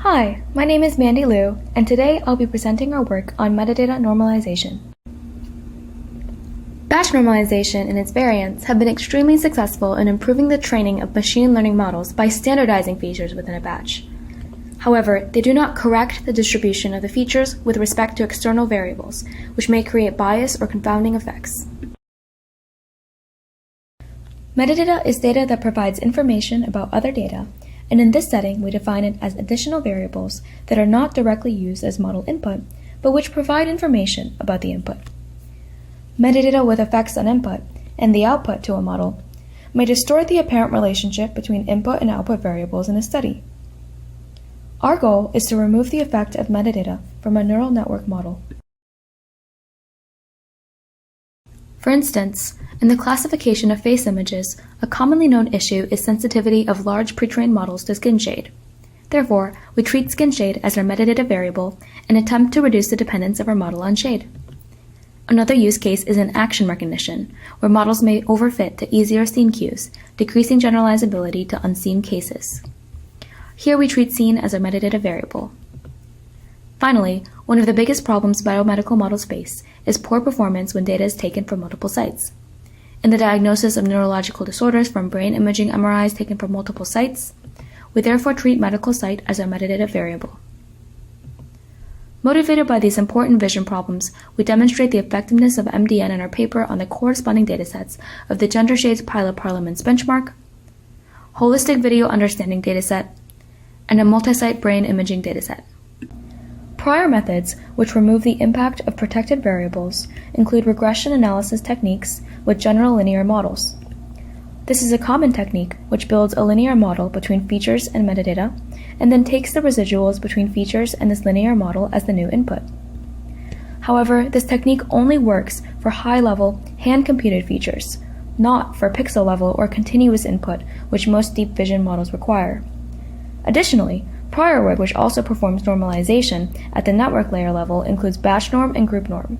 Hi, my name is Mandy Liu, and today I'll be presenting our work on metadata normalization. Batch normalization and its variants have been extremely successful in improving the training of machine learning models by standardizing features within a batch. However, they do not correct the distribution of the features with respect to external variables, which may create bias or confounding effects. Metadata is data that provides information about other data, and in this setting we define it as additional variables that are not directly used as model input, but which provide information about the input. Metadata with effects on input and the output to a model may distort the apparent relationship between input and output variables in a study. Our goal is to remove the effect of metadata from a neural network model. For instance, in the classification of face images, a commonly known issue is sensitivity of large pre-trained models to skin shade. Therefore, we treat skin shade as our metadata variable and attempt to reduce the dependence of our model on shade. Another use case is in action recognition, where models may overfit to easier scene cues, decreasing generalizability to unseen cases. Here we treat scene as a metadata variable. Finally, one of the biggest problems biomedical models face is poor performance when data is taken from multiple sites. In the diagnosis of neurological disorders from brain imaging MRIs taken from multiple sites, we therefore treat medical site as our metadata variable. Motivated by these important vision problems, we demonstrate the effectiveness of MDN in our paper on the corresponding datasets of the Gender Shades Pilot Parliaments benchmark, Holistic Video Understanding dataset, and a multi-site brain imaging dataset. Prior methods, which remove the impact of protected variables, include regression analysis techniques with general linear models. This is a common technique which builds a linear model between features and metadata, and then takes the residuals between features and this linear model as the new input. However, this technique only works for high-level, hand-computed features, not for pixel-level or continuous input, which most deep vision models require. Additionally, prior work which also performs normalization at the network layer level includes batch norm and group norm,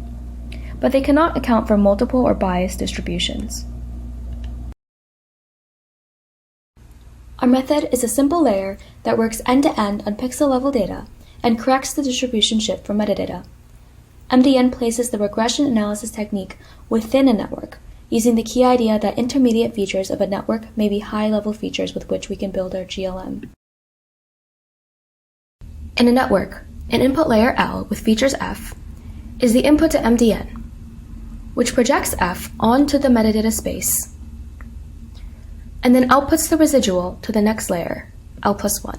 but they cannot account for multiple or biased distributions. Our method is a simple layer that works end-to-end on pixel-level data and corrects the distribution shift for metadata. MDN places the regression analysis technique within a network, using the key idea that intermediate features of a network may be high-level features with which we can build our GLM. In a network, an input layer L with features F is the input to MDN, which projects F onto the metadata space, and then outputs the residual to the next layer, L+1.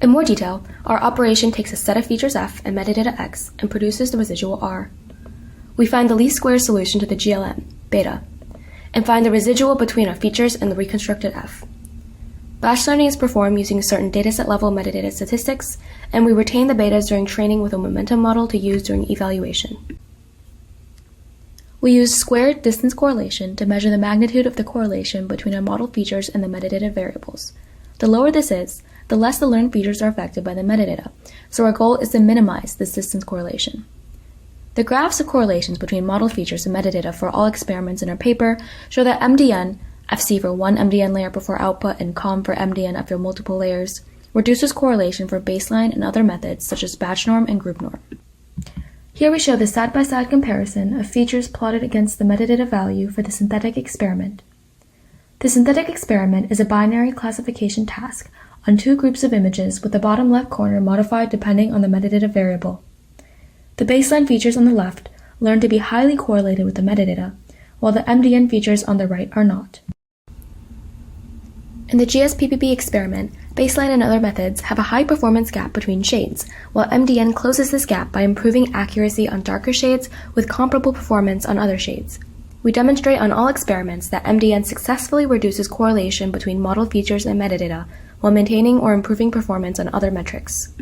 In more detail, our operation takes a set of features F and metadata X and produces the residual R. We find the least squares solution to the GLM, beta, and find the residual between our features and the reconstructed F. Batch learning is performed using certain dataset-level metadata statistics, and we retain the betas during training with a momentum model to use during evaluation. We use squared distance correlation to measure the magnitude of the correlation between our model features and the metadata variables. The lower this is, the less the learned features are affected by the metadata, so our goal is to minimize this distance correlation. The graphs of correlations between model features and metadata for all experiments in our paper show that MDN, FC for one MDN layer before output, and COM for MDN after multiple layers, reduces correlation for baseline and other methods such as batch norm and group norm. Here we show the side-by-side comparison of features plotted against the metadata value for the synthetic experiment. The synthetic experiment is a binary classification task on two groups of images with the bottom left corner modified depending on the metadata variable. The baseline features on the left learn to be highly correlated with the metadata, while the MDN features on the right are not. In the GSPPB experiment, baseline and other methods have a high performance gap between shades, while MDN closes this gap by improving accuracy on darker shades with comparable performance on other shades. We demonstrate on all experiments that MDN successfully reduces correlation between model features and metadata while maintaining or improving performance on other metrics.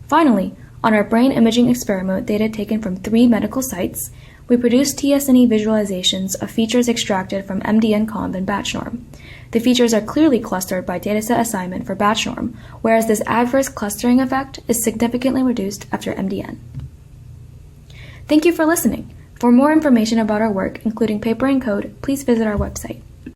Finally, on our brain imaging experiment with data taken from 3 medical sites, we produced TSNE visualizations of features extracted from MDN comp and batch norm. The features are clearly clustered by dataset assignment for batch norm, whereas this adverse clustering effect is significantly reduced after MDN. Thank you for listening. For more information about our work, including paper and code, please visit our website.